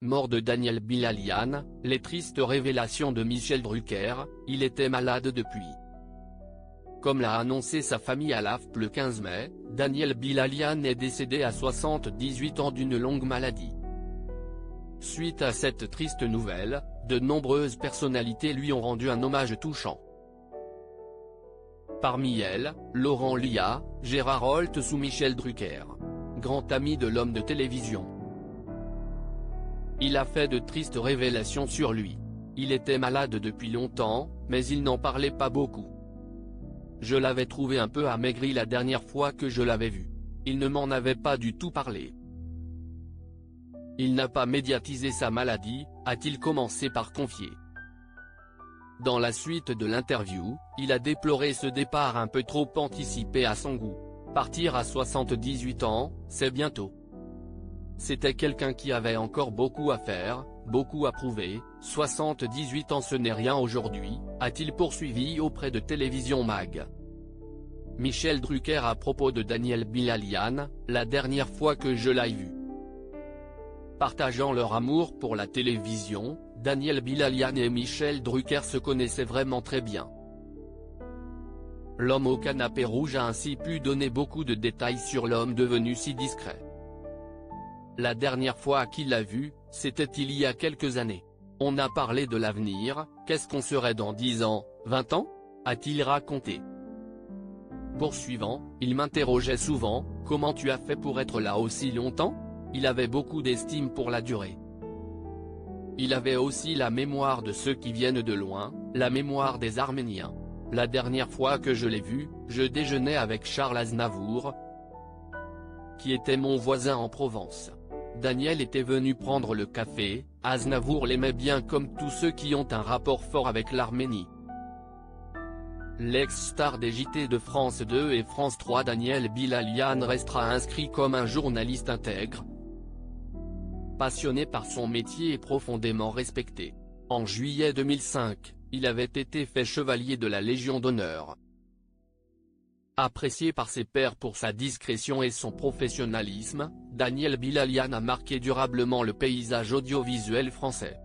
Mort de Daniel Bilalian, les tristes révélations de Michel Drucker, il était malade depuis. Comme l'a annoncé sa famille à l'AFP le 15 mai, Daniel Bilalian est décédé à 78 ans d'une longue maladie. Suite à cette triste nouvelle, de nombreuses personnalités lui ont rendu un hommage touchant. Parmi elles, Laurent Lia, Gérard Holtz ou Michel Drucker. Grand ami de l'homme de télévision. Il a fait de tristes révélations sur lui. Il était malade depuis longtemps, mais il n'en parlait pas beaucoup. Je l'avais trouvé un peu amaigri la dernière fois que je l'avais vu. Il ne m'en avait pas du tout parlé. Il n'a pas médiatisé sa maladie, a-t-il commencé par confier. Dans la suite de l'interview, il a déploré ce départ un peu trop anticipé à son goût. Partir à 78 ans, c'est bientôt. C'était quelqu'un qui avait encore beaucoup à faire, beaucoup à prouver, 78 ans ce n'est rien aujourd'hui, a-t-il poursuivi auprès de Télévision Mag. Michel Drucker à propos de Daniel Bilalian, la dernière fois que je l'ai vu. Partageant leur amour pour la télévision, Daniel Bilalian et Michel Drucker se connaissaient vraiment très bien. L'homme au canapé rouge a ainsi pu donner beaucoup de détails sur l'homme devenu si discret. La dernière fois qu'il l'a vu, c'était il y a quelques années. On a parlé de l'avenir, qu'est-ce qu'on serait dans 10 ans, 20 ans ? A-t-il raconté. Poursuivant, il m'interrogeait souvent, comment tu as fait pour être là aussi longtemps ? Il avait beaucoup d'estime pour la durée. Il avait aussi la mémoire de ceux qui viennent de loin, la mémoire des Arméniens. La dernière fois que je l'ai vu, je déjeunais avec Charles Aznavour, qui était mon voisin en Provence. Daniel était venu prendre le café, Aznavour l'aimait bien comme tous ceux qui ont un rapport fort avec l'Arménie. L'ex-star des JT de France 2 et France 3 Daniel Bilalian restera inscrit comme un journaliste intègre, passionné par son métier et profondément respecté. En juillet 2005, il avait été fait chevalier de la Légion d'honneur. Apprécié par ses pairs pour sa discrétion et son professionnalisme, Daniel Bilalian a marqué durablement le paysage audiovisuel français.